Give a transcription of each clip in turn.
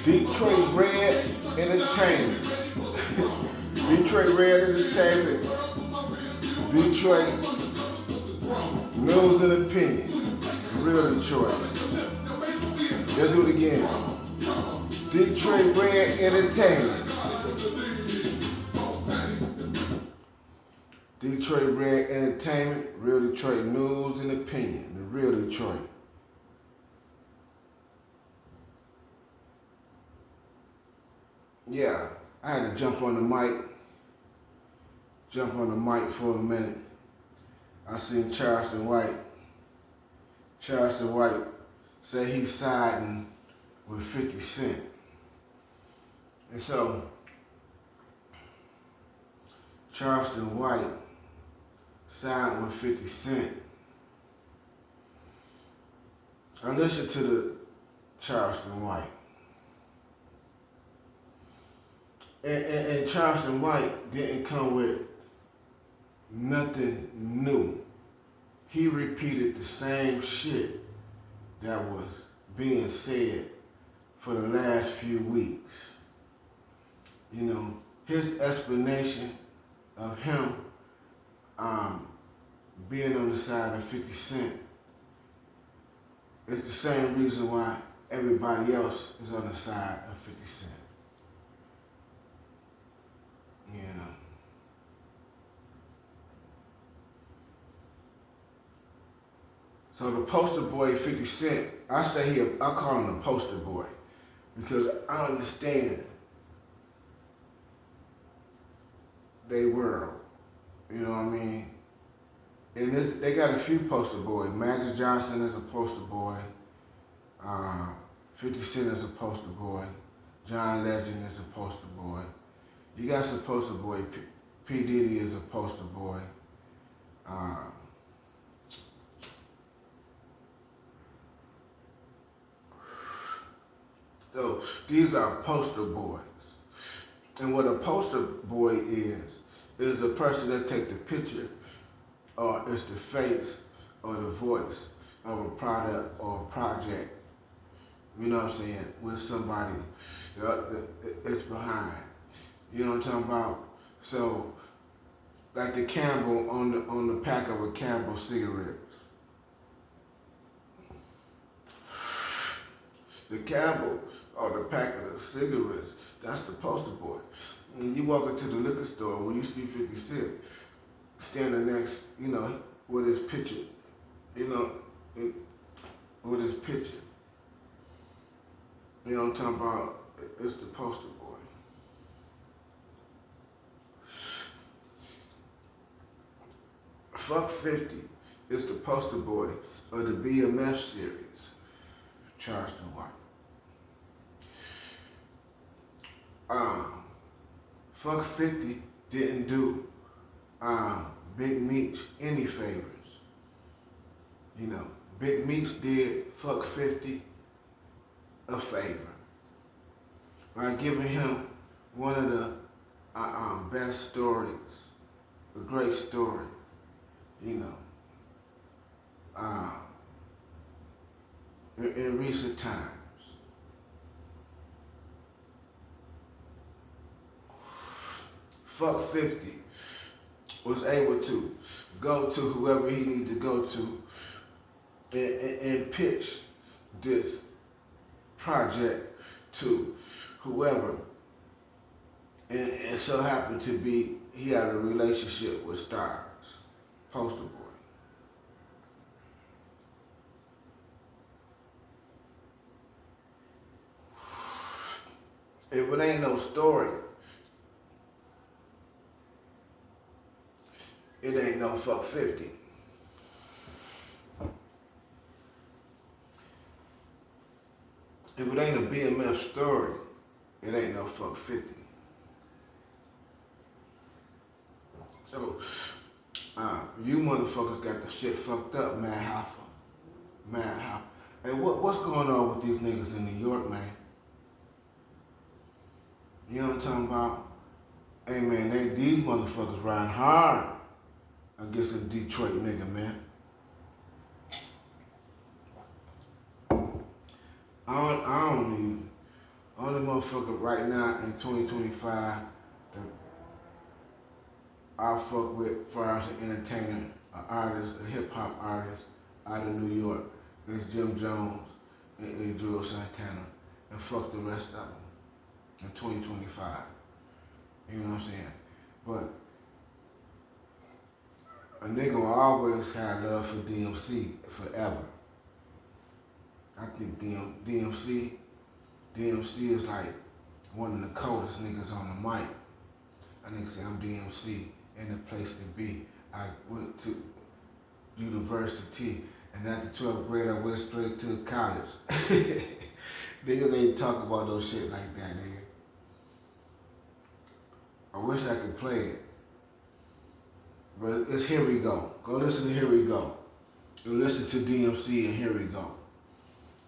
Detroit Red Entertainment. Detroit Red Entertainment. Detroit News and Opinion. Real Detroit. Let's do it again. Detroit Red Entertainment. Detroit Red Entertainment. Real Detroit News and Opinion. The Real Detroit. Yeah, I had to jump on the mic for a minute. I seen Charleston White. Charleston White said he's siding with 50 Cent. And so, Charleston White siding with 50 Cent. I listened to the Charleston White. And Charleston White didn't come with nothing new. He repeated the same shit that was being said for the last few weeks. You know, his explanation of him being on the side of 50 Cent is the same reason why everybody else is on the side of 50 Cent. You know. So the poster boy 50 Cent, I call him the poster boy because I understand they world. You know what I mean? And they got a few poster boys. Magic Johnson is a poster boy. 50 Cent is a poster boy. John Legend is a poster boy. You got some poster boy. P. Diddy is a poster boy. So these are poster boys. And what a poster boy is a person that take the picture or it's the face or the voice of a product or a project. You know what I'm saying? With somebody it's behind. You know what I'm talking about? So, like the Campbell on the pack of a Campbell cigarettes. The Campbell or the pack of the cigarettes, that's the poster boy. When you walk into the liquor store, when you see 50 Cent standing next, you know, with his picture, you know, with his picture. You know what I'm talking about? It's the poster boy. Fuck 50 is the poster boy of the BMF series, Charleston White. Fuck 50 didn't do Big Meech any favors. You know, Big Meech did fuck 50 a favor by giving him one of the best stories, a great story. You know, in recent times. Fuck 50 was able to go to whoever he needed to go to and pitch this project to whoever. And it so happened to be he had a relationship with Stars. Poster boy. If it ain't no story, it ain't no fuck 50. If it ain't a BMF story, it ain't no fuck 50. So, you motherfuckers got the shit fucked up, Mad Hoffa. Hey, what's going on with these niggas in New York, man? You know what I'm talking about? Hey, man, these motherfuckers riding hard against a Detroit nigga, man. I don't even, only motherfucker right now in 2025 that I fuck with as far as an entertainer, an artist, a hip hop artist out of New York is Jim Jones and Joel Santana, and fuck the rest of them in 2025. You know what I'm saying? But a nigga will always have love for DMC forever. I think DMC is like one of the coldest niggas on the mic. I nigga say I'm DMC in the place to be. I went to university, and after 12th grade I went straight to college. Niggas ain't talk about no shit like that, nigga. I wish I could play it. But it's Here We Go. Go listen to Here We Go. You listen to DMC and Here We Go.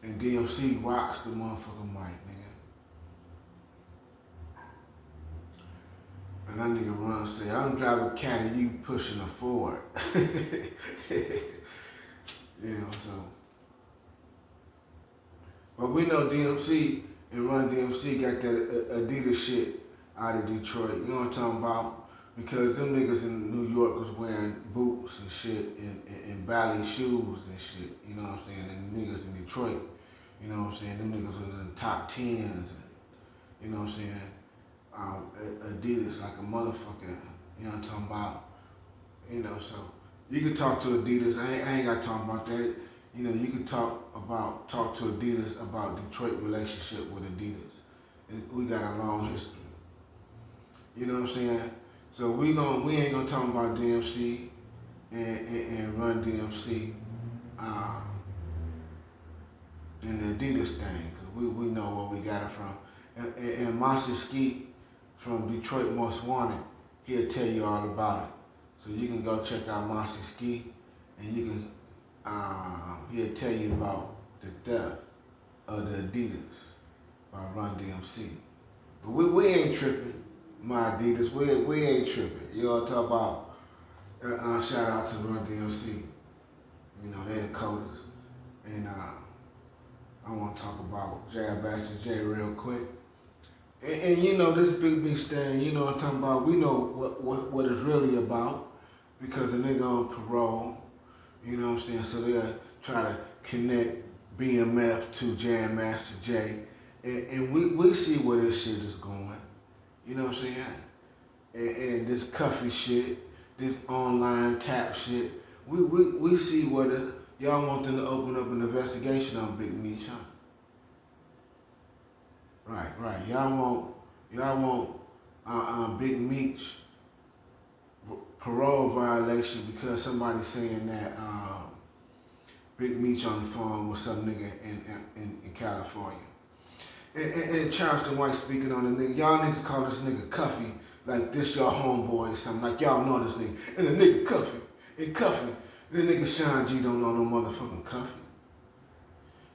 And DMC rocks the motherfucking mic, nigga. And that nigga runs say, I'm driving a caddy, you pushing a Ford. You know, so. But we know DMC and Run DMC got that Adidas shit out of Detroit. You know what I'm talking about? Because them niggas in New York was wearing boots and shit and ballet shoes and shit. You know what I'm saying? And the niggas in Detroit, you know what I'm saying? Them niggas was in top 10s and, you know what I'm saying? Adidas like a motherfucker. You know what I'm talking about? You know, so you can talk to Adidas. I ain't got to talk about that. You know, you can talk to Adidas about Detroit relationship with Adidas. We got a long history. You know what I'm saying? So we ain't gonna talk about DMC and Run DMC and the Adidas thing, cause we know where we got it from. And Marcy Skeet from Detroit Most Wanted, he'll tell you all about it. So you can go check out Marcy Skeet, and you can he'll tell you about the theft of the Adidas by Run DMC. But we ain't tripping. My Adidas, we ain't tripping. You know what I'm talking about? Shout out to Run DMC. You know, they're the coders. And I want to talk about Jab Bastard J real quick. And you know, this Big Meech thing, you know what I'm talking about? We know what it's really about, because the nigga on parole, you know what I'm saying? So they'll try to connect BMF to Jam Master J. And we see where this shit is going. You know what I'm saying? And this cuffy shit, this online tap shit, we see what y'all want them to open up an investigation on Big Meech, huh? Right. Y'all want Big Meech parole violation because somebody's saying that Big Meech on the phone with some nigga in California. And Charleston White speaking on the nigga, y'all niggas call this nigga Cuffy like this your homeboy or something, like y'all know this nigga. And the nigga Cuffy, the nigga Sean G don't know no motherfucking Cuffy.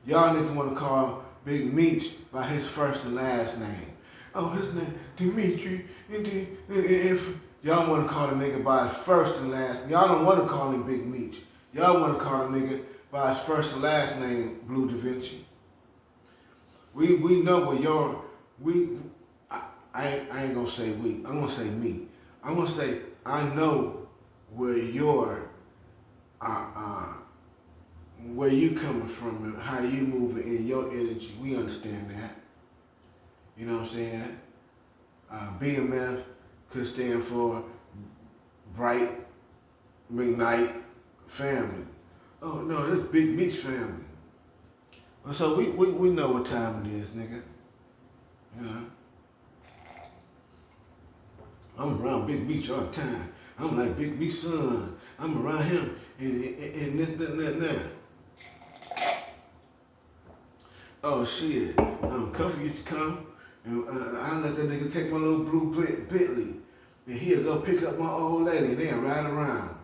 Y'all niggas wanna call Big Meech by his first and last name. Oh, his name, Dimitri, if y'all wanna call the nigga by his first and last, y'all don't wanna call him Big Meech. Y'all wanna call the nigga by his first and last name, Blue Da Vinci. We know where I ain't gonna say we, I'm gonna say me. I'm gonna say I know where where you coming from and how you moving in your energy. We understand that. You know what I'm saying? BMF could stand for Bright McKnight Family. Oh no, this Big Meech family. So we know what time it is, nigga. You know? I'm around Big Meech all the time. I'm like Big Meech's son. I'm around him and this, that. Oh shit. Cuffy used to come and I let that nigga take my little blue Bentley and he'll go pick up my old lady and they'll ride around.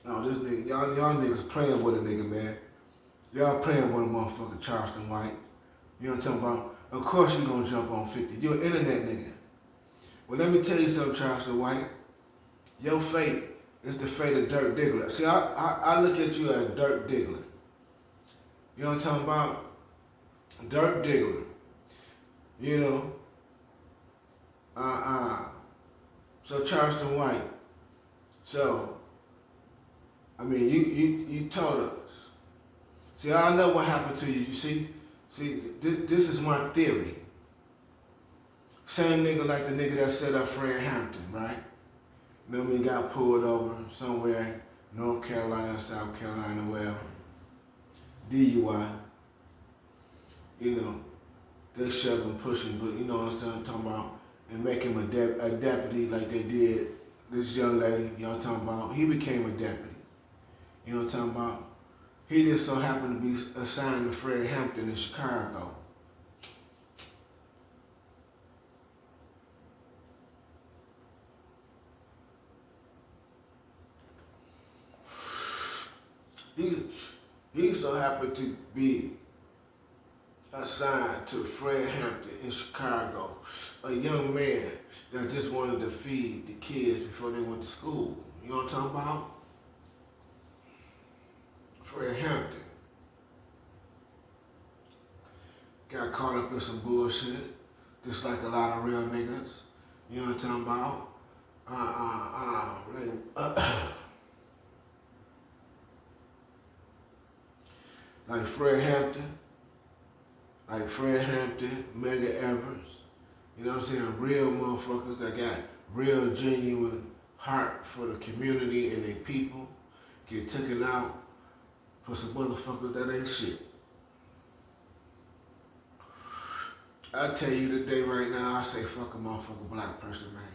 Oh, this nigga, y'all niggas playing with a nigga, man. Y'all playing with a motherfucker, Charleston White. You know what I'm talking about? Of course you gonna jump on 50. You're an internet nigga. Well, let me tell you something, Charleston White. Your fate is the fate of Dirk Diggler. See, I look at you as Dirk Diggler. You know what I'm talking about? Dirk Diggler, you know, so Charleston White. So, I mean, you told us. See, I know what happened to you. You see, this is my theory. Same nigga like the nigga that set up Fred Hampton, right? You know what I mean? Got pulled over somewhere, North Carolina, South Carolina, wherever. DUI. You know, they shove him, push him, but you know what I'm talking about? And make him a deputy like they did this young lady, you know what I'm talking about? He became a deputy. You know what I'm talking about? He just so happened to be assigned to Fred Hampton in Chicago. He so happened to be assigned to Fred Hampton in Chicago, a young man that just wanted to feed the kids before they went to school. You know what I'm talking about? Fred Hampton got caught up in some bullshit, just like a lot of real niggas. You know what I'm talking about? Like Fred Hampton, Mega Evers. You know what I'm saying? Real motherfuckers that got real genuine heart for the community and their people get taken out for some motherfuckers that ain't shit. I tell you today, right now, I say fuck a motherfucking black person, man.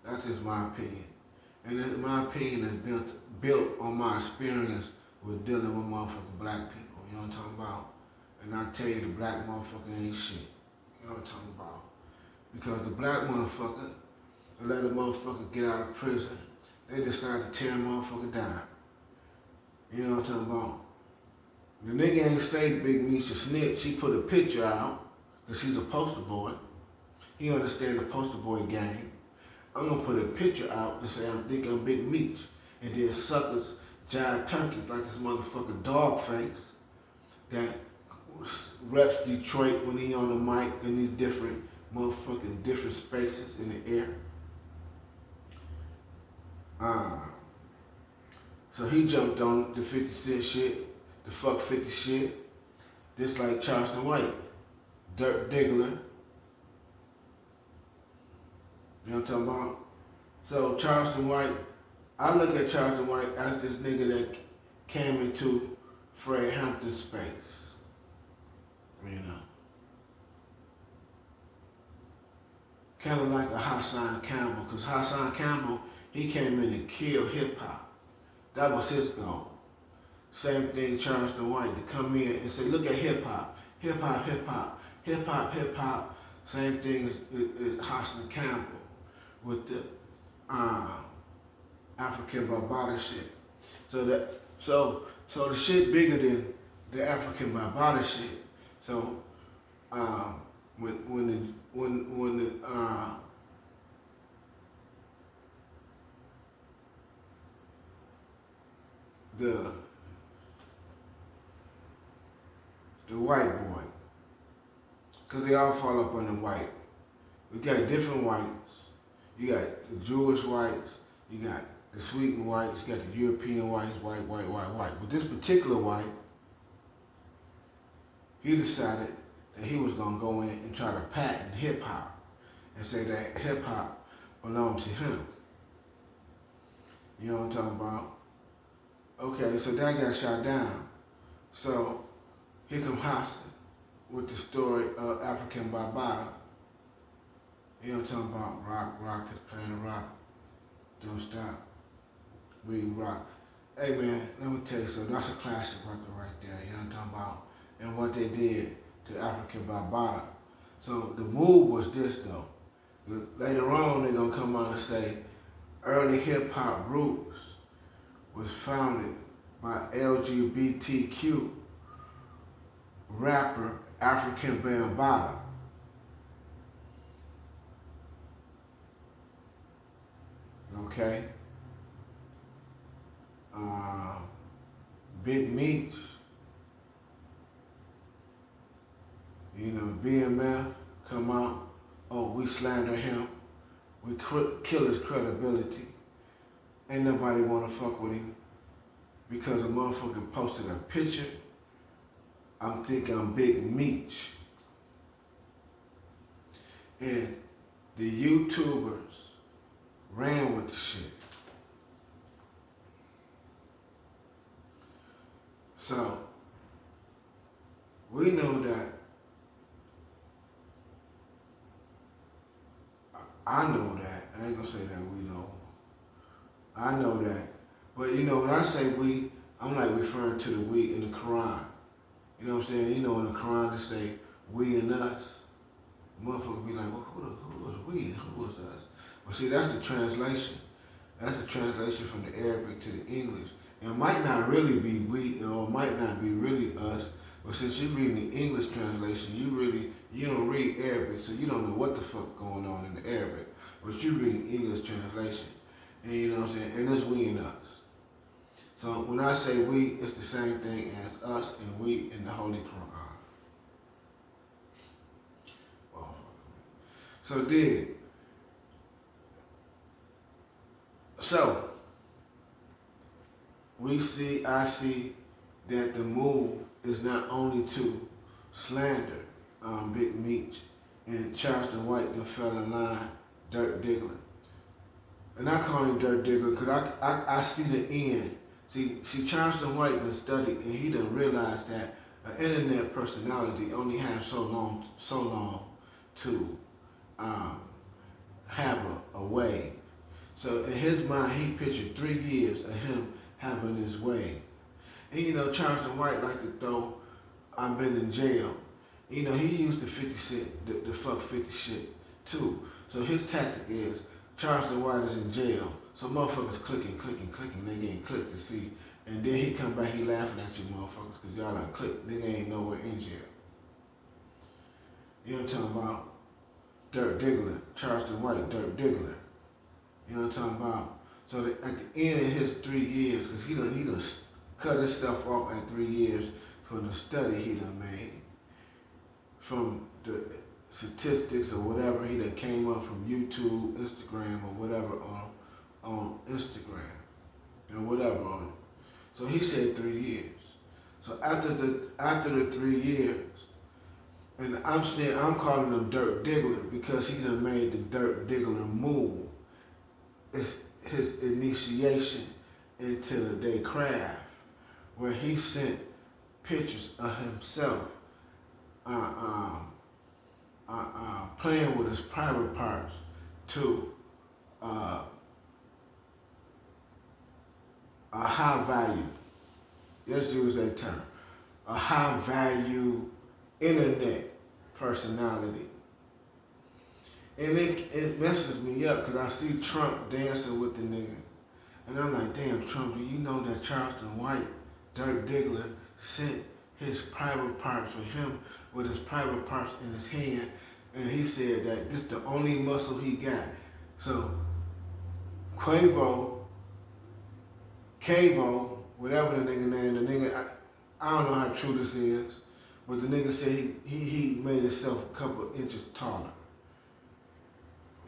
That's just my opinion. And my opinion is built on my experience with dealing with motherfucking black people. You know what I'm talking about? And I tell you, the black motherfucker ain't shit. You know what I'm talking about? Because the black motherfucker, let a motherfucker get out of prison, they decide to tear a motherfucker down. You know what I'm talking about? The nigga ain't say Big Meech a snitch. He put a picture out, because he's a poster boy. He understand the poster boy game. I'm going to put a picture out and say, I'm thinking I'm Big Meech. And then suckers, jive turkeys like this motherfucker dog face that reps Detroit when he on the mic in these different motherfucking different spaces in the air. So he jumped on the 50 Cent shit, the fuck 50 shit, just like Charleston White, Dirk Diggler. You know what I'm talking about? So Charleston White, I look at Charleston White as this nigga that came into Fred Hampton's space. You know. Kind of like a Hassan Campbell, because Hassan Campbell, he came in to kill hip hop. That was his goal. Same thing Charleston White, to come in and say, look at hip hop, hip hop, hip hop, hip hop, hip hop. Same thing as Hassan Campbell with the African Barbada shit. So the shit bigger than the African Barbada shit. So when the white boy, because they all fall up on the white. We got different whites. You got the Jewish whites, you got the Sweden whites, you got the European whites, white. But this particular white, he decided that he was gonna go in and try to patent hip hop and say that hip hop belonged to him. You know what I'm talking about? Okay, so that got shot down. So here come Hassan with the story of African Barbada. You know what I'm talking about? Rock to the planet rock. Don't stop. We rock. Hey man, let me tell you something. That's a classic record right there. You know what I'm talking about? And what they did to African Barbada. So the move was this though. Later on they're gonna come out and say early hip hop roots was founded by LGBTQ rapper African Bambaataa. Okay? Big Meech BMF come out, oh, we slander him, we kill his credibility. Ain't nobody wanna fuck with him because a motherfucker posted a picture. I'm thinking I'm Big Meech. And the YouTubers ran with the shit. So, we know that, I know that, I ain't gonna say that we know. I know that. But when I say we, I'm like referring to the we in the Quran. You know what I'm saying? In the Quran they say we and us. Motherfuckers be like, well, who was we? Who was us? But see, that's the translation. That's the translation from the Arabic to the English. And it might not really be we, or it might not be really us. But since you're reading the English translation, you don't read Arabic, so you don't know what the fuck going on in the Arabic. But you read English translation. And you know what I'm saying? And it's we and us. So when I say we, it's the same thing as us and we in the Holy Quran. So I see that the move is not only to slander Big Meech and Charleston White that fell in line, Dirk Diggler. And I call him Dirk Diggler because I see the end. See, Charleston White done studied and he done realized that an internet personality only has so long to have a wave. So in his mind, he pictured 3 years of him having his wave. And Charleston White like to throw, I've been in jail. He used the 50 cent, the fuck 50 shit too. So his tactic is, Charleston White is in jail. So motherfuckers clicking, they getting clicked to see. And then he come back, he laughing at you motherfuckers because y'all done clicked. Nigga ain't nowhere in jail. You know what I'm talking about? Dirk Diggler, Charleston White, Dirk Diggler. You know what I'm talking about? So at the end of his 3 years, because he done cut himself off at 3 years from the study he done made, from the statistics or whatever he done came up from YouTube, Instagram, or whatever on Instagram, and whatever on it. So he said 3 years. So after the 3 years, and I'm calling him Dirk Diggler because he done made the Dirk Diggler move. It's his initiation into their craft, where he sent pictures of himself playing with his private parts to a high value, let's use that term, a high value internet personality. And it messes me up because I see Trump dancing with the nigga. And I'm like, damn, Trump, do you know that Charleston White, Dirk Diggler, sent his private parts for him with his private parts in his hand? And he said that this is the only muscle he got. So Quavo, whatever the nigga name, I don't know how true this is, but the nigga said he made himself a couple of inches taller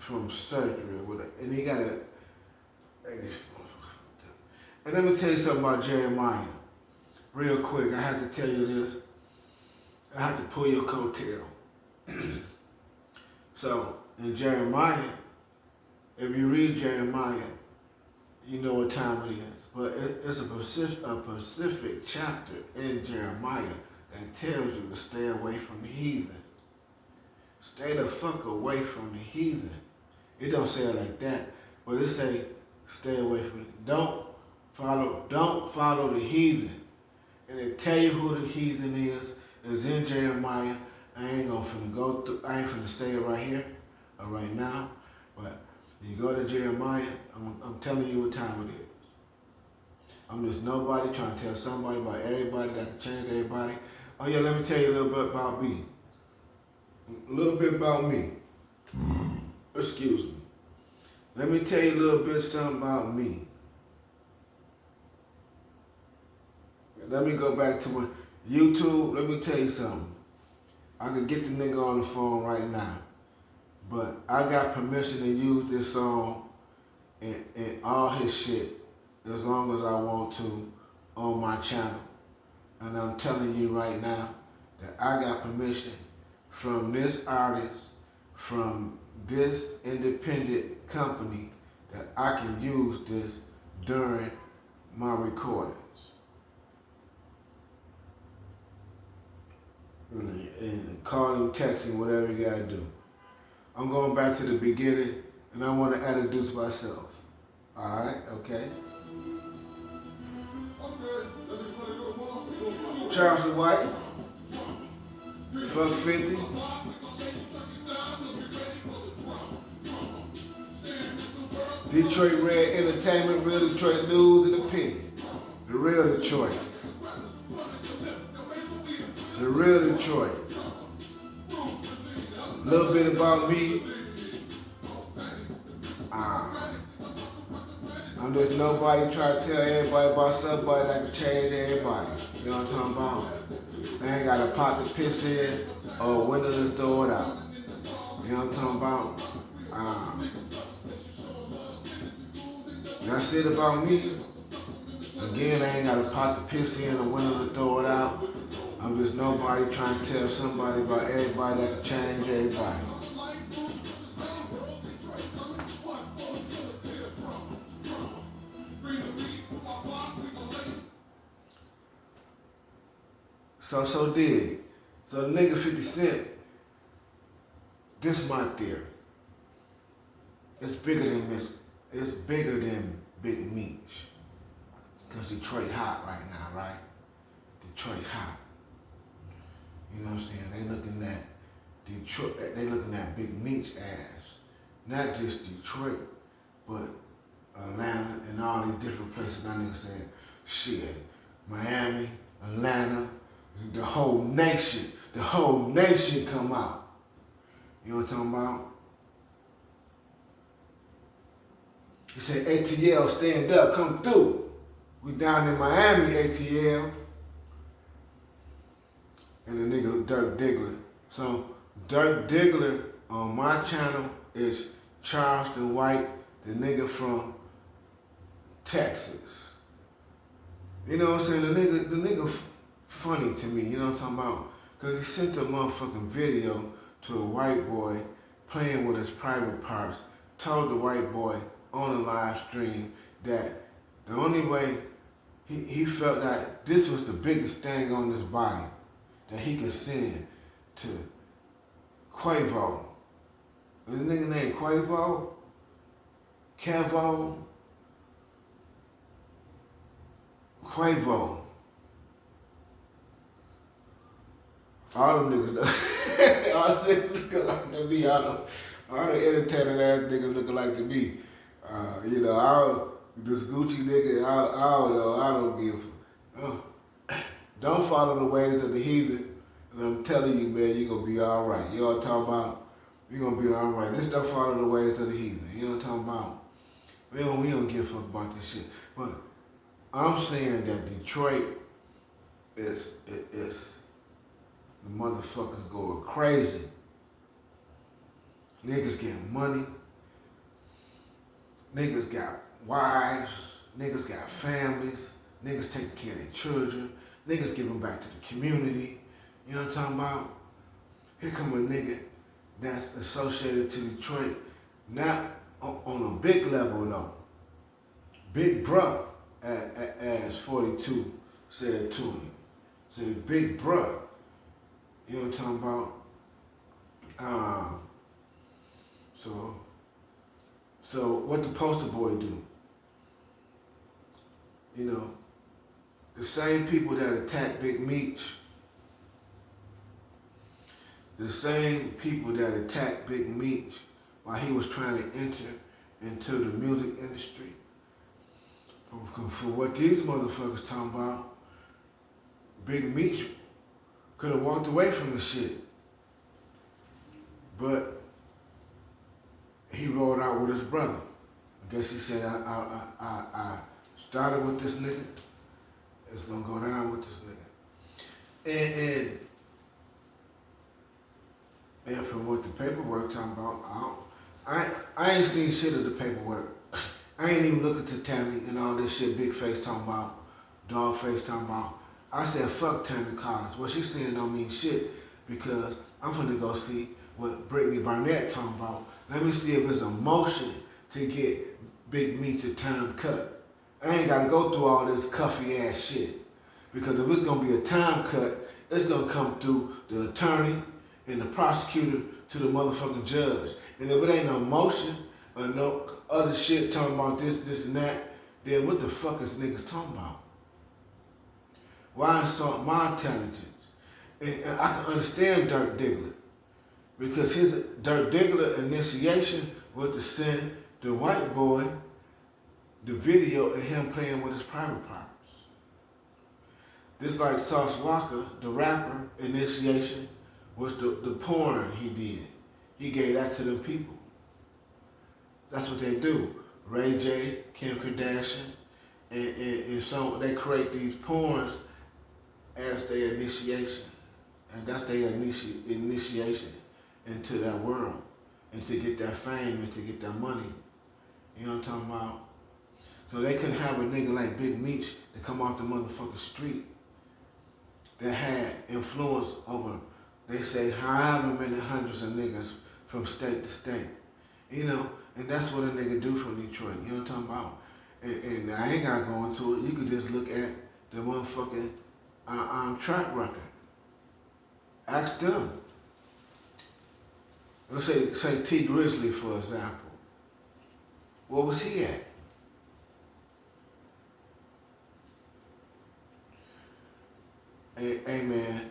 from surgery or whatever. And he got a, and let me tell you something about Jeremiah, real quick. I have to tell you this. I have to pull your coattail. So, in Jeremiah, if you read Jeremiah, you know what time it is. But it's a specific chapter in Jeremiah that tells you to stay away from the heathen. Stay the fuck away from the heathen. It don't say it like that, but it say stay away from it. Don't follow the heathen. And it tell you who the heathen is. It's in Jeremiah. I ain't finna say it right here or right now, but you go to Jeremiah, I'm telling you what time it is. I'm just nobody trying to tell somebody about everybody that can change everybody. Oh yeah, let me tell you a little bit about me. A little bit about me. Excuse me. Let me tell you a little bit something about me. Let me go back to my YouTube. Let me tell you something. I could get the nigga on the phone right now. But I got permission to use this song and all his shit as long as I want to on my channel. And I'm telling you right now that I got permission from this artist, from this independent company, that I can use this during my recordings. And call him, text him, whatever you gotta do. I'm going back to the beginning, and I want to introduce myself. All right, okay? Charleston White, fuck 50. Detroit Red Entertainment, Real Detroit News and Opinion. The real Detroit. The real Detroit. A little bit about me. I'm just nobody trying to tell everybody about somebody that can change everybody. You know what I'm talking about? They ain't got a pot to piss in or a window to throw it out. You know what I'm talking about? That's it about me. Again, I ain't got a pot to piss in or a window to throw it out. I'm just nobody trying to tell somebody about everybody that can change everybody. So dig. So the nigga 50 Cent, this my theory. It's bigger than Big Meech. Cause Detroit hot right now, right? Detroit hot. You know what I'm saying? They looking at Detroit, they looking at Big Meech ass. Not just Detroit, but Atlanta and all these different places. That nigga said, shit, Miami, Atlanta, the whole nation come out. You know what I'm talking about? He said, ATL, stand up, come through. We down in Miami, ATL. And the nigga Dirk Diggler. So Dirk Diggler on my channel is Charleston White, the nigga from Texas. You know what I'm saying? The nigga funny to me, you know what I'm talking about? Because he sent a motherfucking video to a white boy playing with his private parts, told the white boy on a live stream that the only way he felt that this was the biggest thing on his body that he could send to Quavo. Was the nigga named Quavo? Quavo? All them niggas, all the niggas looking like to me. All the entertainer ass niggas looking like to me. You know, this Gucci nigga, I don't know, I don't give. Don't follow the ways of the heathen. And I'm telling you, man, you're gonna be all right. You know what I'm talking about? You're gonna be all right. Just don't follow the ways of the heathen. You know what I'm talking about? We don't give a fuck about this shit. But I'm saying that Detroit is the motherfuckers going crazy. Niggas getting money. Niggas got wives. Niggas got families. Niggas taking care of their children. Niggas giving back to the community. You know what I'm talking about? Here come a nigga that's associated to Detroit, not on a big level though. Big bruh, as 42 said to him. Said, big bruh. You know what I'm talking about? So what the poster boy do? You know, the same people that attacked Big Meech, the same people that attacked Big Meech while he was trying to enter into the music industry. For what these motherfuckers talking about, Big Meech could have walked away from the shit. But he rolled out with his brother. I guess he said, I started with this nigga. It's gonna go down with this nigga. And And from what the paperwork talking about, I ain't seen shit of the paperwork. I ain't even looking to Tammy and all this shit Big Face talking about, Dog Face talking about. I said, fuck Tammy Collins. What she's saying don't mean shit because I'm finna go see what Brittany Barnett talking about. Let me see if it's a motion to get Big Meech a time cut. I ain't gotta go through all this cuffy ass shit. Because if it's gonna be a time cut, it's gonna come through the attorney and the prosecutor to the motherfucking judge. And if it ain't no motion or no other shit talking about this and that, then what the fuck is niggas talking about? Why insult my intelligence? And I can understand Dirk Diggler. Because his Dirk Diggler initiation was to send the white boy the video of him playing with his private parts. Just like Sauce Walker, the rapper initiation, was the porn he did. He gave that to them people. That's what they do. Ray J, Kim Kardashian, and so they create these porns as their initiation. And that's their initiation into that world. And to get that fame and to get that money. You know what I'm talking about? So they couldn't have a nigga like Big Meech to come off the motherfucking street that had influence over, they say, however many hundreds of niggas from state to state. You know, and that's what a nigga do from Detroit. You know what I'm talking about? And I ain't got to go into it. You could just look at the motherfucking track record. Ask them. Let's say T Grizzly, for example. Where was he at? Hey man,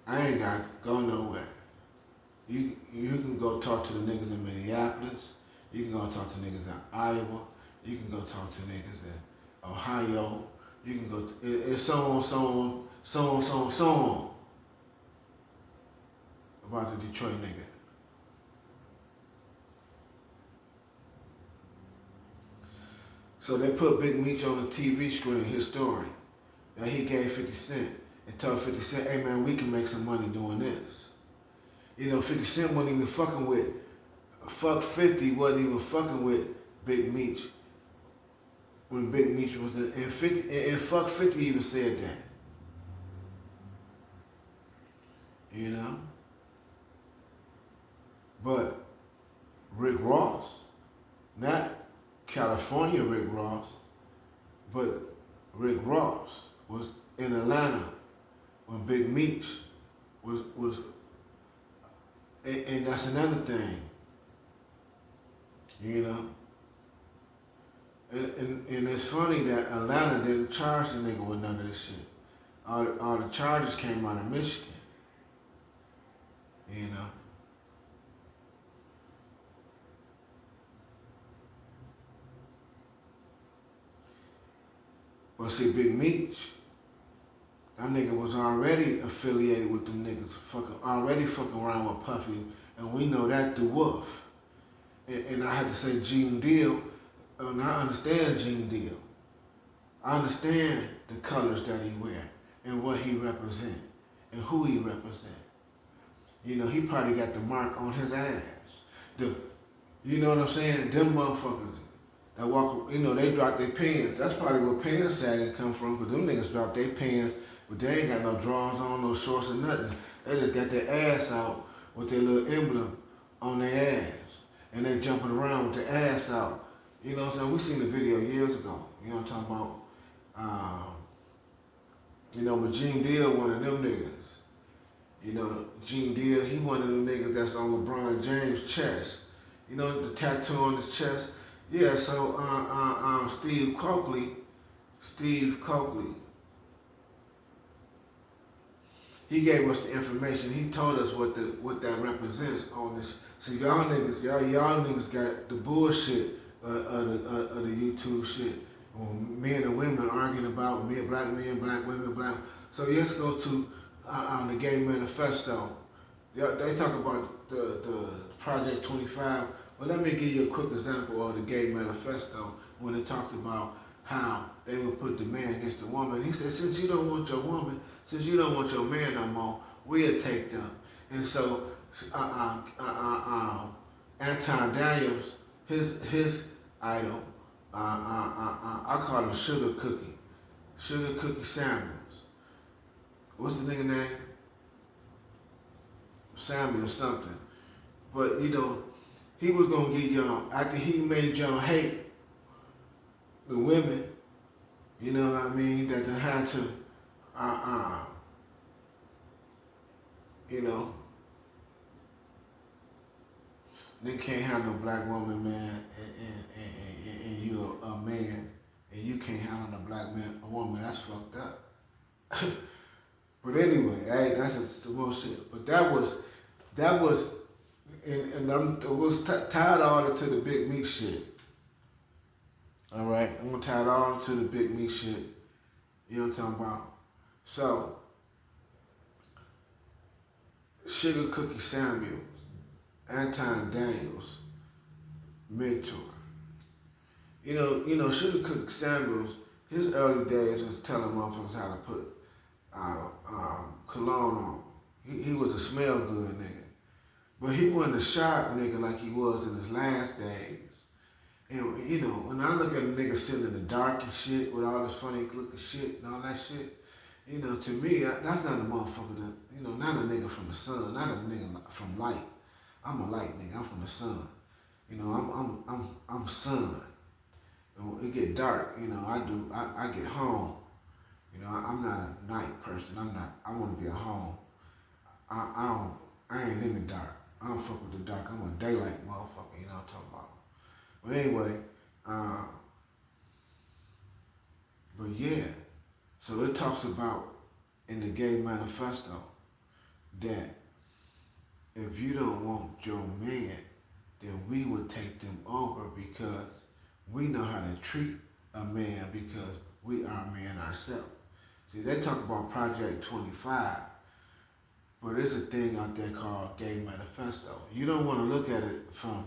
I ain't got to go nowhere. You can go talk to the niggas in Minneapolis. You can go talk to niggas in Iowa. You can go talk to niggas in Ohio. You can go, it's so on about the Detroit nigga. So they put Big Meech on the TV screen, his story, that he gave 50 Cent and told 50 Cent, hey man, we can make some money doing this. You know, 50 Cent wasn't even fucking with, fuck 50 wasn't even fucking with Big Meech when Big Meech was in, and fuck 50 even said that. You know? But Rick Ross, not California Rick Ross, but Rick Ross was in Atlanta when Big Meech was and that's another thing, you know. And it's funny that Atlanta didn't charge the nigga with none of this shit. All the charges came out of Michigan, you know. Well, see, Big Meech, that nigga was already affiliated with them niggas, already fucking around with Puffy, and we know that through Wolf. And I had to say Gene Deal, and I understand Gene Deal. I understand the colors that he wear, and what he represent, and who he represent. You know, he probably got the mark on his ass. You know what I'm saying? Them motherfuckers that walk, you know, they drop their pants. That's probably where pants sagging come from, because them niggas drop their pants, but they ain't got no drawers on, no shorts or nothing. They just got their ass out with their little emblem on their ass. And they jumping around with their ass out. You know what I'm saying? We seen the video years ago. You know what I'm talking about? You know, but Gene Deal, one of them niggas. You know, Gene Deal, he one of them niggas that's on LeBron James' chest. You know, the tattoo on his chest. Yeah, so Steve Coakley, he gave us the information. He told us what that represents on this. So y'all niggas got the bullshit of the YouTube shit. When men and women arguing about black men, black women, black. So let's go to the Gay Manifesto. They talk about the Project 25. Well, let me give you a quick example of the Gay Manifesto when it talked about how they would put the man against the woman. He said, since you don't want your woman, since you don't want your man no more, we'll take them. And so Anton Daniels, his idol, I call him Sugar Cookie Samuels. What's the nigga name? Samuel something. But he was gonna get y'all after he made y'all hate the women. You know what I mean? That they had to, you know, they can't have no black woman, man, and you're a man, and you can't have no black man, a woman. That's fucked up. But anyway, hey, that's some more shit. But that was, and I was tied all to the big Meech shit. All right, I'm gonna tie it all to the big Meech shit. You know what I'm talking about? So, Sugar Cookie Samuels, Anton Daniels, mentor. You know, Sugar Cookie Samuels, his early days was telling motherfuckers how to put cologne on. He was a smell good nigga. But he wasn't a sharp nigga like he was in his last days. And you know, when I look at a nigga sitting in the dark and shit with all this funny looking shit and all that shit, you know, to me, that's not a motherfucker that, you know, not a nigga from the sun, not a nigga from light. I'm a light nigga, I'm from the sun. You know, I'm sun. And when it get dark, you know, I get home. You know, I'm not a night person. I want to be at home. I ain't in the dark. I don't fuck with the dark. I'm a daylight motherfucker, you know what I'm talking about. But anyway, but yeah, so it talks about in the Gay Manifesto that if you don't want your man, then we would take them over because we know how to treat a man because we are a man ourselves. See, they talk about Project 25, but there's a thing out there called Gay Manifesto. You don't want to look at it from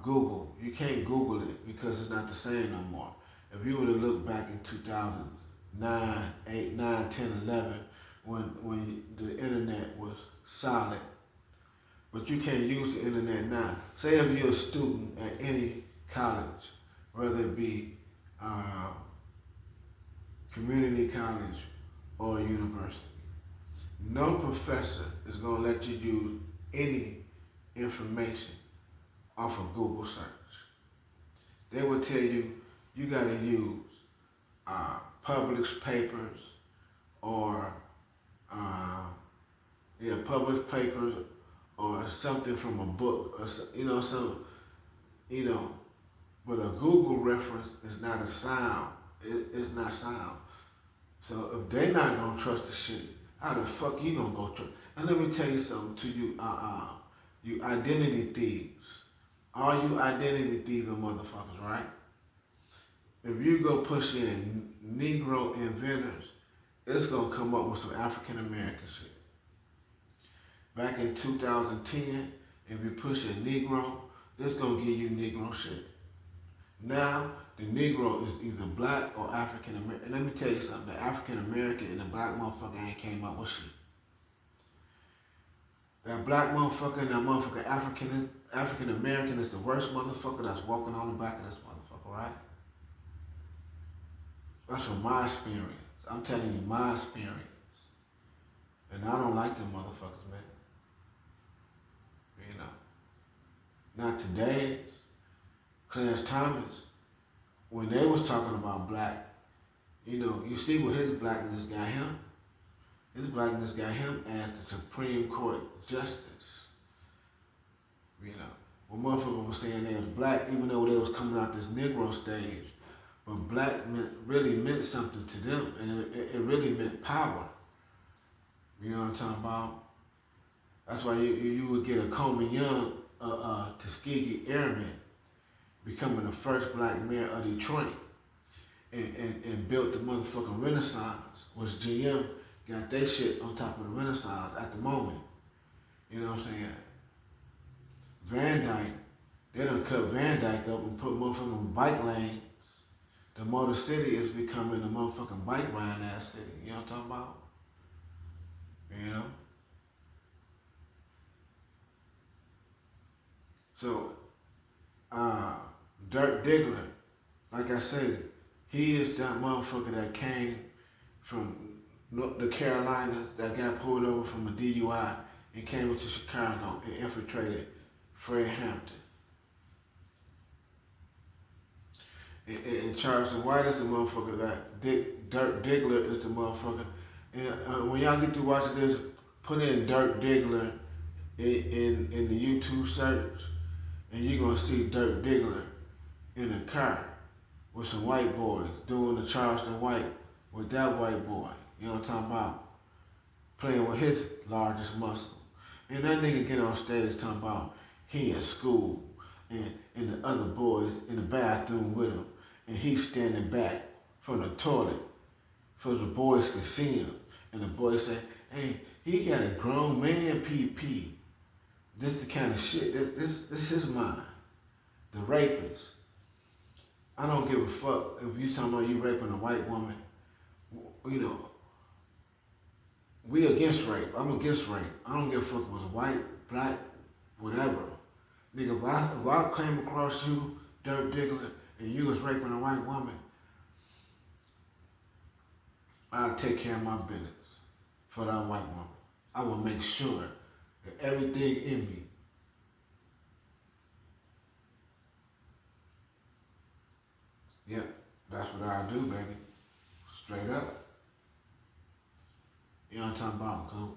Google. You can't Google it because it's not the same no more. If you were to look back in 2009, 8, 9, 10, 11, when the internet was solid, but you can't use the internet now. Say if you're a student at any college, whether it be community college or university, no professor is going to let you use any information off of Google search. They will tell you you got to use published papers or published papers or something from a book or but a Google reference is not a sound. It's not sound. So if they're not gonna trust the shit, how the fuck you gonna go trust? And let me tell you something to you, you identity thieves. All you identity thieving motherfuckers, right? If you go push in Negro inventors, it's gonna come up with some African American shit. Back in 2010, if you push a Negro, it's gonna give you Negro shit. Now, the Negro is either black or African American. And let me tell you something, the African American and the black motherfucker ain't came up with shit. That black motherfucker and that motherfucker African American is the worst motherfucker that's walking on the back of this motherfucker, right? That's from my experience. I'm telling you my experience. And I don't like them motherfuckers, man. You know. Not today. Clarence Thomas, when they was talking about black, you know, you see what his blackness got him? His blackness got him as the Supreme Court Justice. You know, when motherfuckers was saying they was black, even though they was coming out this Negro stage, but black really meant something to them, and it really meant power. You know what I'm talking about? That's why you would get a Coleman Young, Tuskegee Airman, becoming the first black mayor of Detroit and built the motherfucking Renaissance, which GM got their shit on top of the Renaissance at the moment. You know what I'm saying? Van Dyke, they done cut Van Dyke up and put motherfucking bike lanes. The Motor City is becoming a motherfucking bike riding ass city. You know what I'm talking about? You know? So, Dirk Diggler, like I said, he is that motherfucker that came from the Carolinas that got pulled over from a DUI and came into Chicago and infiltrated Fred Hampton. And Charleston White is the motherfucker that Dirk Diggler is the motherfucker. And when y'all get to watching this, put in Dirk Diggler in the YouTube search, and you're gonna see Dirk Diggler in a car with some white boys doing the Charleston White with that white boy. You know what I'm talking about? Playing with his largest muscle. And that nigga get on stage talking about he in school and the other boys in the bathroom with him. And he's standing back from the toilet so the boys can see him. And the boys say, hey, he got a grown man PP. This the kind of shit, this is mine. The rapist. I don't give a fuck if you talking about you raping a white woman. You know, we against rape. I'm against rape. I don't give a fuck if it was white, black, whatever. Nigga, if I came across you, Dirk Diggler, and you was raping a white woman, I'll take care of my business for that white woman. I will make sure that everything in me yep, that's what I do, baby. Straight up. You know what I'm talking about? Cause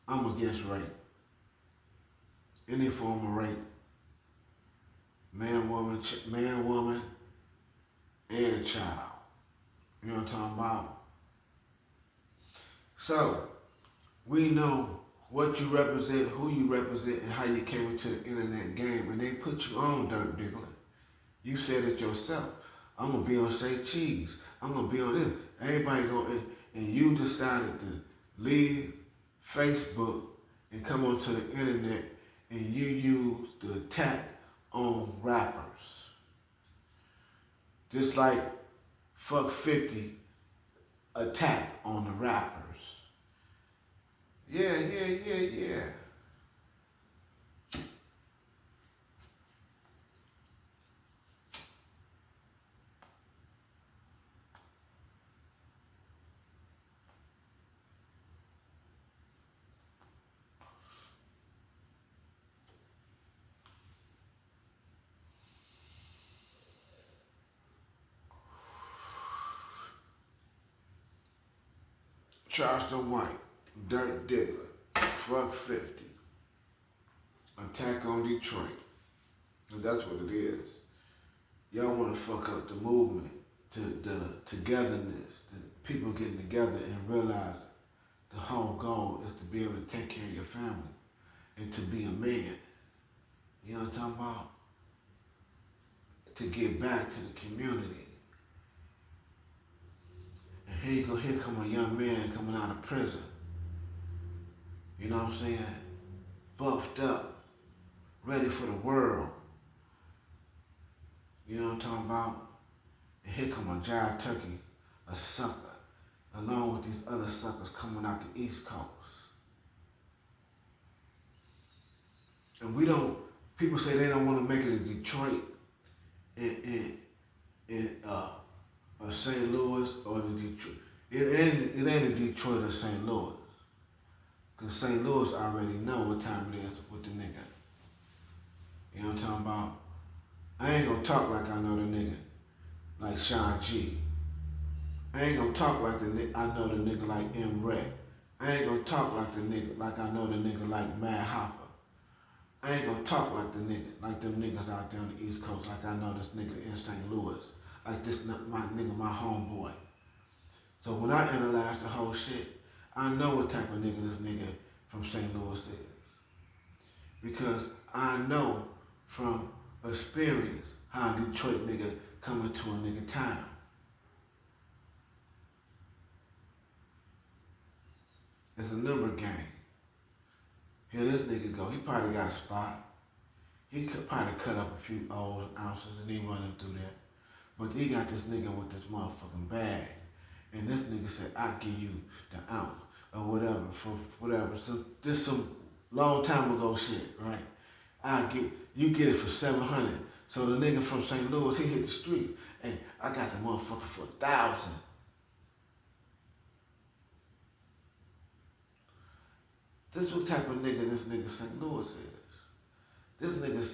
I'm against rape. Any form of rape. Man, woman, and child. You know what I'm talking about? So, we know what you represent, who you represent, and how you came into the internet game. And they put you on, Dirk Diggler. You said it yourself. I'm going to be on Say Cheese. I'm going to be on this. Everybody going, and you decided to leave Facebook and come onto the internet and you use the attack on rappers. Just like Fuck 50 attack on the rappers. Yeah. Charleston White, Dirk Diggler, Fuck 50, attack on Detroit. And that's what it is. Y'all want to fuck up the movement, the togetherness, the people getting together and realize the whole goal is to be able to take care of your family and to be a man. You know what I'm talking about? To give back to the community. And here come a young man coming out of prison. You know what I'm saying? Buffed up, ready for the world. You know what I'm talking about? And here come a giant turkey, a sucker, along with these other suckers coming out the East Coast. And people say they don't want to make it to Detroit or St. Louis or the Detroit. It ain't in Detroit or St. Louis. Because St. Louis already know what time it is with the nigga. You know what I'm talking about? I ain't gonna talk like I know the nigga, like Sean G. I ain't gonna talk like I know the nigga like M. Rec. I ain't gonna talk like I know the nigga like Mad Hopper. I ain't gonna talk like them niggas out there on the East Coast like I know this nigga in St. Louis. Like this my nigga, my homeboy. So when I analyze the whole shit, I know what type of nigga this nigga from St. Louis is. Because I know from experience how a Detroit nigga come into a nigga town. It's a number game. Here this nigga go, he probably got a spot. He could probably cut up a few old ounces and he running through there. But he got this nigga with this motherfucking bag. And this nigga said, I'll give you the ounce or whatever, for whatever. So this some long time ago shit, right? You get it for 700. So the nigga from St. Louis, he hit the street. Hey, I got the motherfucker for 1,000. This is what type of nigga this nigga St. Louis is. This nigga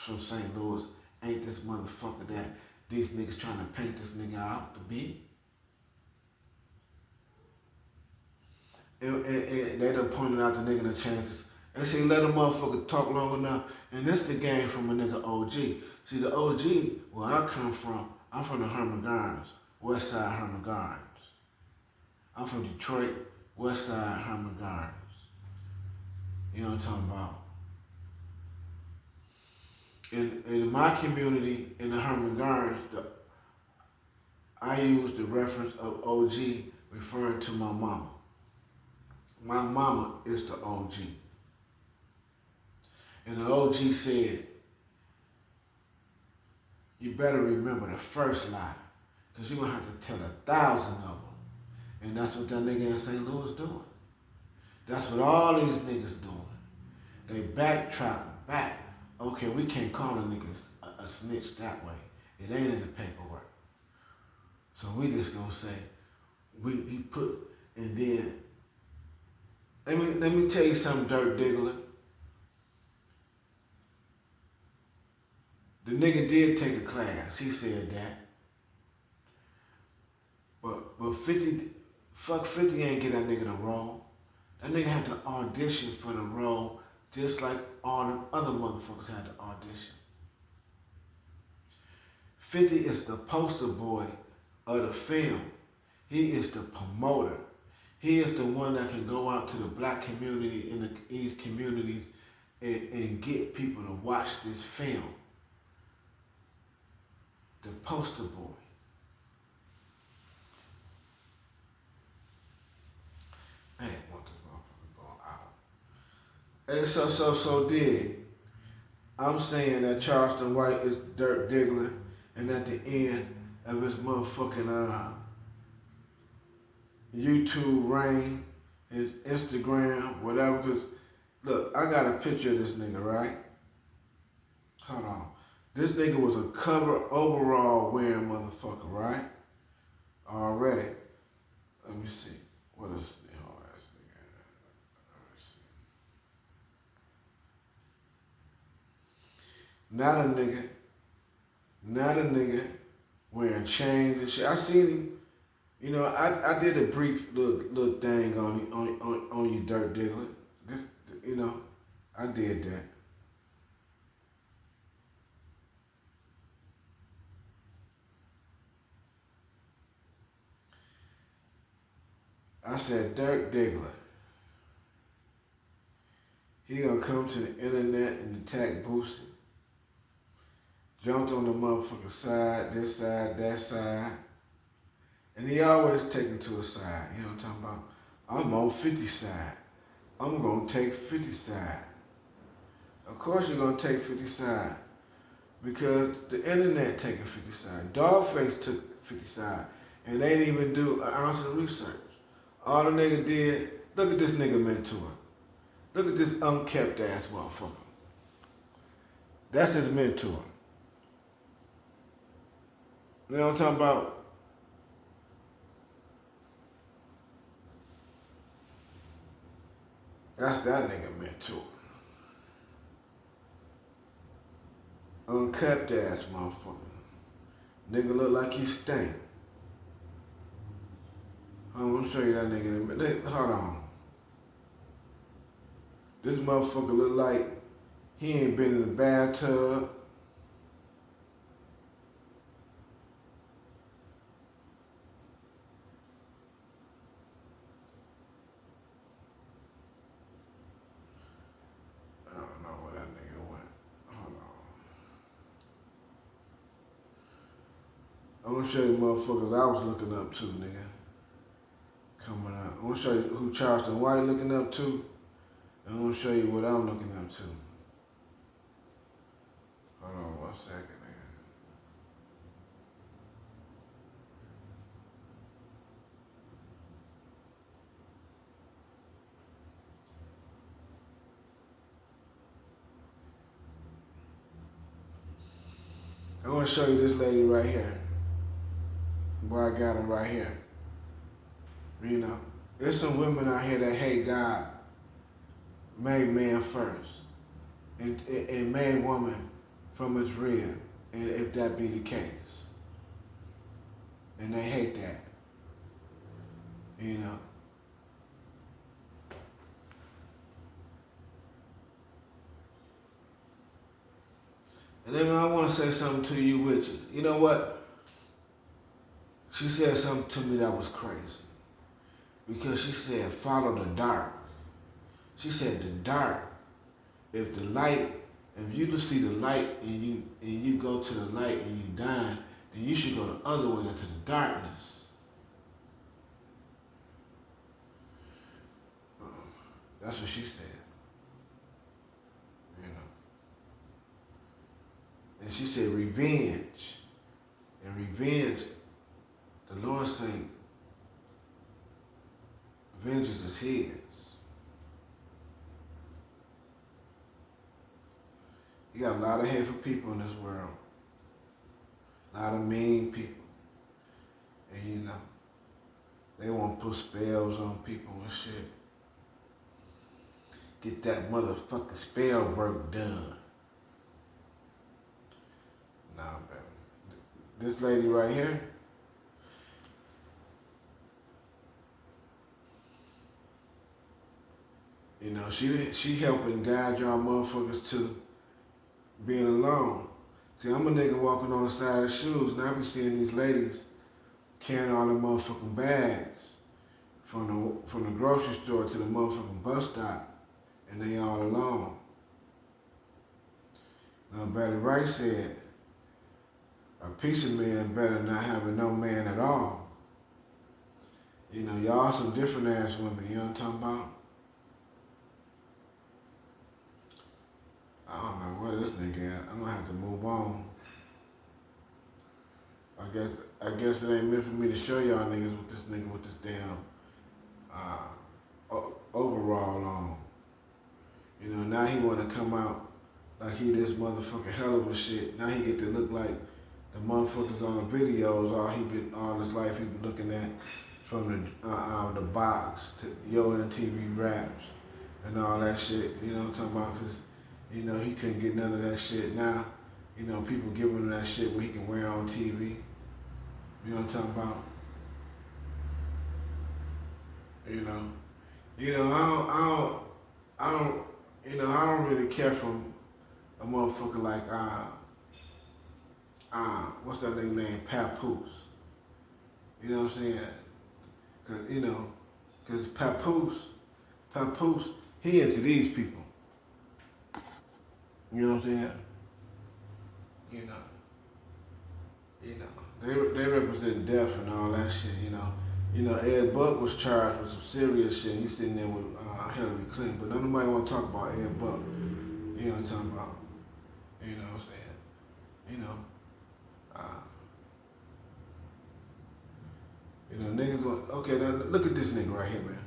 from St. Louis ain't this motherfucker that these niggas trying to paint this nigga out to be. And they done pointed out the nigga the chances. They say let a motherfucker talk long enough. And this the game from a nigga OG. See the OG, where I come from, I'm from the Herman Gardens, West Side Herman Gardens. I'm from Detroit, West Side Herman Gardens. You know what I'm talking about? In my community, in the Herman Gardens, I use the reference of OG referring to my mama. My mama is the OG. And the OG said, you better remember the first lie, because you're going to have to tell 1,000 of them. And that's what that nigga in St. Louis doing. That's what all these niggas doing. They backtracking back. Okay, we can't call a nigga a snitch that way. It ain't in the paperwork. So we just gonna say, he put, and then, let me tell you something, Dirk Diggler. The nigga did take a class, he said that. But 50 ain't get that nigga the role. That nigga had to audition for the role just like all the other motherfuckers had to audition. 50 is the poster boy of the film. He is the promoter. He is the one that can go out to the black community in these communities and get people to watch this film. The poster boy. I ain't want this motherfucker going out. And so did. I'm saying that Charleston White is Dirk Diggler, and at the end of his motherfucking YouTube reign, his Instagram, whatever, because look, I got a picture of this nigga, right? Hold on. This nigga was a cover overall wearing motherfucker, right? Already. Let me see. What is the whole ass nigga? Let me see. Not a nigga wearing chains and shit. I seen him. You know, I did a brief little thing on you, Dirk Diggler. This, you know, I did that. I said, Dirk Diggler, he gonna come to the internet and attack Boosie. Jumped on the motherfucker side, this side, that side. And he always take it to a side. You know what I'm talking about? I'm on 50's side. I'm gonna take 50's side. Of course you're gonna take 50's side. Because the internet taking 50's side. Dogface took 50's side. And they didn't even do an ounce of research. All the nigga did, look at this nigga mentor. Look at this unkept ass motherfucker. That's his mentor. You know what I'm talking about? That's that nigga mentor. Unkept ass motherfucker. Nigga look like he stank. I'm gonna show you that nigga in a minute. Hold on. This motherfucker look like he ain't been in the bathtub. I don't know where that nigga went. Hold on. I'm gonna show you motherfuckers I was looking up to, nigga. Coming up. I'm gonna show you who Charleston White looking up to, and I'm gonna show you what I'm looking up to. Hold on 1 second, nigga. I want to show you this lady right here. Boy, I got her right here. You know, there's some women out here that hate God, made man first, and made woman from his rib, and if that be the case. And they hate that. You know. And then I want to say something to you, Richard. You know what? She said something to me that was crazy. Because she said, follow the dark. She said the dark, if the light, if you can see the light and you go to the light and you die, then you should go the other way into the darkness. That's what she said. You know. And she said revenge. And revenge, the Lord said, vengeance is his. You got a lot of hateful people in this world. A lot of mean people. And you know, they want to put spells on people and shit. Get that motherfucking spell work done. Nah, baby. This lady right here, you know, she helping guide y'all motherfuckers to being alone. See, I'm a nigga walking on the side of the shoes, and I be seeing these ladies carrying all the motherfucking bags from the grocery store to the motherfucking bus stop, and they all alone. Now, Betty Wright said, a piece of man better than not having no man at all. You know, y'all some different ass women, you know what I'm talking about? I don't know where this nigga at. I'm gonna have to move on. I guess it ain't meant for me to show y'all niggas with this nigga with this damn overall on. You know, now he wanna come out like he this motherfucking hell of a shit. Now he get to look like the motherfuckers on the videos all his life he been looking at from the box to Yo MTV Raps and all that shit. You know what I'm talking about? Cause you know, he couldn't get none of that shit. Now, you know, people giving him that shit where he can wear on TV. You know what I'm talking about? You know, I don't really care for a motherfucker like what's that nigga name? Papoose. You know what I'm saying? Cause Papoose, he into these people. You know what I'm saying? They represent death and all that shit. You know, Ed Buck was charged with some serious shit. He's sitting there with Hillary Clinton, but nobody want to talk about Ed Buck. You know what I'm talking about? You know what I'm saying? Niggas want, okay, now look at this nigga right here, man.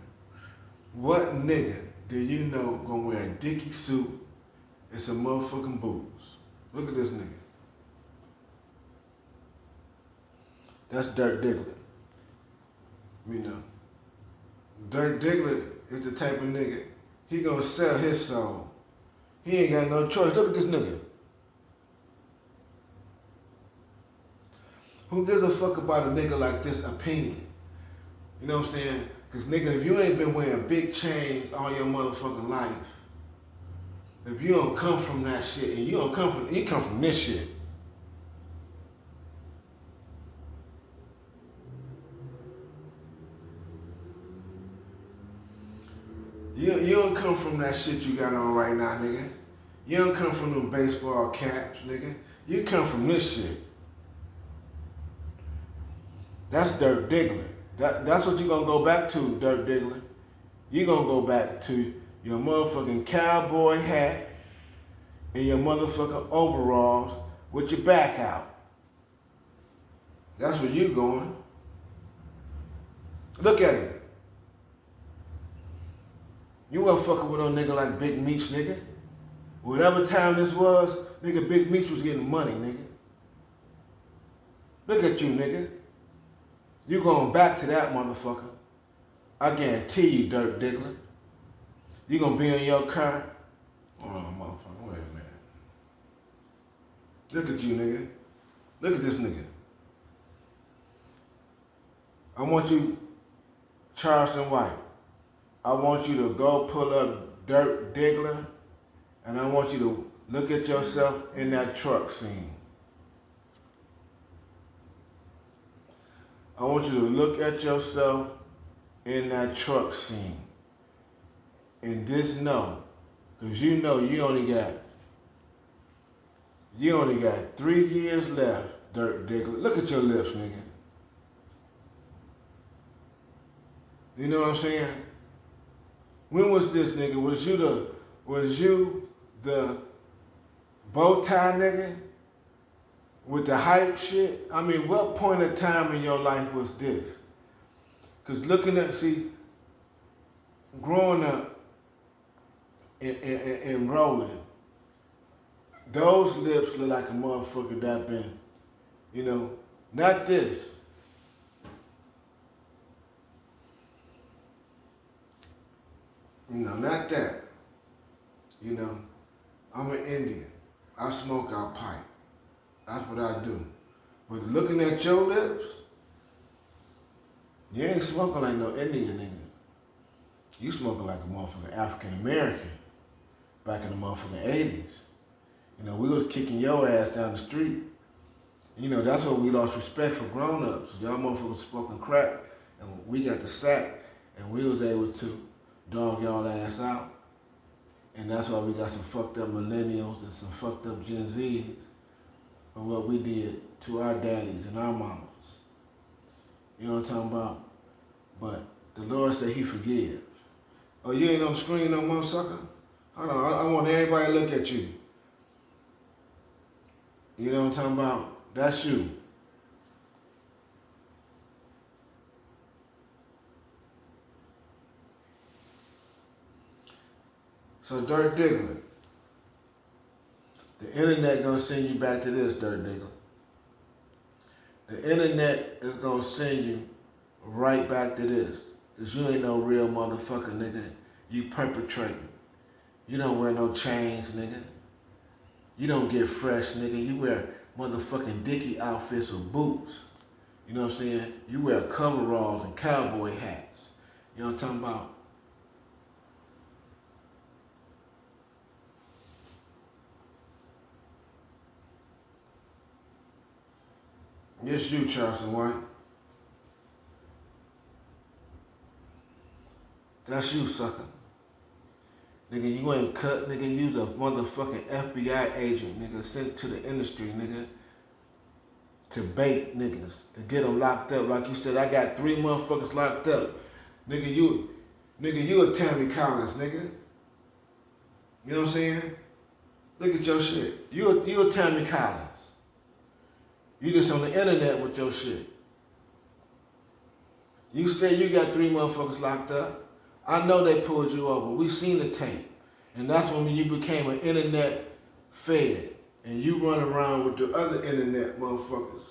What nigga do you know gonna wear a Dickie suit and some motherfucking boots? Look at this nigga. That's Dirk Diggler. You know. Dirk Diggler is the type of nigga, he gonna sell his soul. He ain't got no choice. Look at this nigga. Who gives a fuck about a nigga like this opinion? You know what I'm saying? Cause nigga, if you ain't been wearing big chains all your motherfucking life, if you don't come from that shit, and you come from this shit. You don't come from that shit you got on right now, nigga. You don't come from them baseball caps, nigga. You come from this shit. That's Dirk Diggler. That's what you gonna go back to, Dirk Diggler. You gonna go back to your motherfucking cowboy hat and your motherfucking overalls with your back out. That's where you going. Look at it. You wasn't fucking with no nigga like Big Meech, nigga. Whatever time this was, nigga, Big Meech was getting money, nigga. Look at you, nigga. You going back to that motherfucker. I guarantee you, Dirk Diggler. You gonna be in your car. Oh, motherfucker, wait a minute. Look at you, nigga. Look at this nigga. I want you, Charleston White. I want you to go pull up Dirk Diggler, and I want you to look at yourself in that truck scene. I want you to look at yourself in that truck scene. And just know, because you know you only got 3 years left, Dirk Diggler. Look at your lips, nigga. You know what I'm saying? When was this, nigga? Was you the bow tie nigga with the hype shit? I mean, what point of time in your life was this? Because growing up and rolling, those lips look like a motherfucker that been, not this. Not that. I'm an Indian. I smoke out pipe. That's what I do. But looking at your lips, you ain't smoking like no Indian nigga. You smoking like a motherfucking African American back in the motherfucking 80s. We was kicking your ass down the street. That's why we lost respect for grown-ups. Y'all motherfuckers smoking crack, and we got the sack, and we was able to dog y'all ass out. And that's why we got some fucked up millennials and some fucked up Gen Zs for what we did to our daddies and our mamas. You know what I'm talking about? But the Lord said he forgives. Oh, you ain't on the screen no more, sucker? Hold on, I want everybody to look at you. You know what I'm talking about? That's you. So Dirk Diggler, the internet gonna send you back to this, Dirk Diggler. The internet is gonna send you right back to this. Cause you ain't no real motherfucker, nigga. You perpetrating. You don't wear no chains, nigga. You don't get fresh, nigga. You wear motherfucking Dickie outfits with boots. You know what I'm saying? You wear coveralls and cowboy hats. You know what I'm talking about? Yes, you, Charleston White. That's you, sucker. Nigga, you ain't cut, nigga. You's a motherfucking FBI agent, nigga, sent to the industry, nigga, to bait niggas, to get them locked up. Like you said, I got 3 motherfuckers locked up. Nigga, you a Tammy Collins, nigga. You know what I'm saying? Look at your shit. You a Tammy Collins. You just on the internet with your shit. You say you got 3 motherfuckers locked up. I know they pulled you over. We seen the tape. And that's when you became an internet fed. And you run around with the other internet motherfuckers.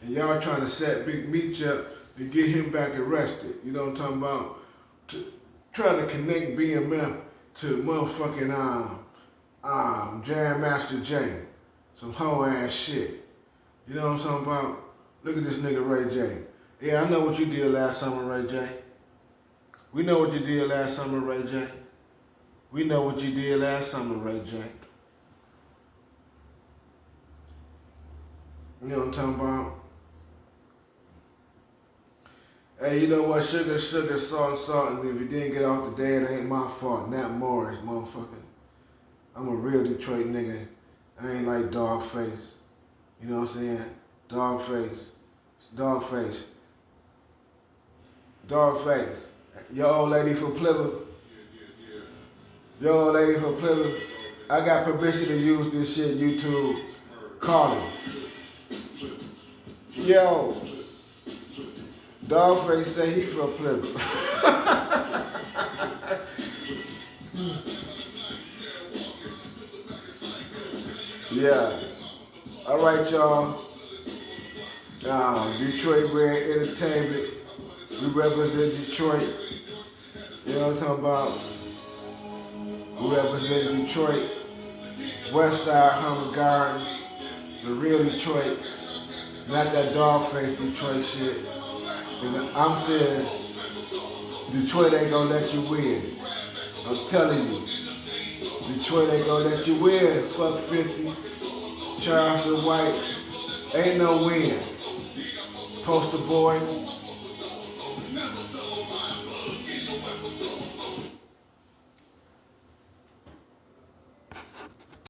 And y'all trying to set Big Meech up to get him back arrested. You know what I'm talking about? Trying to connect BMF to motherfucking Jam Master J. Some hoe ass shit. You know what I'm talking about? Look at this nigga Ray J. Yeah, I know what you did last summer, Ray J. We know what you did last summer, Ray J. We know what you did last summer, Ray J. You know what I'm talking about? Hey, you know what? Sugar, salt, and if you didn't get off today, it ain't my fault. Nat Morris, motherfucker. I'm a real Detroit nigga. I ain't like Dogface. You know what I'm saying? Dogface. Your old lady for Plymouth. Your old lady for Plymouth. I got permission to use this shit, YouTube. Call him. Yo. Dogface say he from Plymouth. Yeah. All right, y'all. Detroit Red Entertainment. We represent Detroit. You know what I'm talking about? We represent Detroit. West Side, Hummer Gardens. The real Detroit. Not that dog-faced Detroit shit. And I'm saying Detroit ain't gonna let you win. I'm telling you. Detroit ain't gonna let you win. Fuck 50. Charleston White. Ain't no win. Poster boy.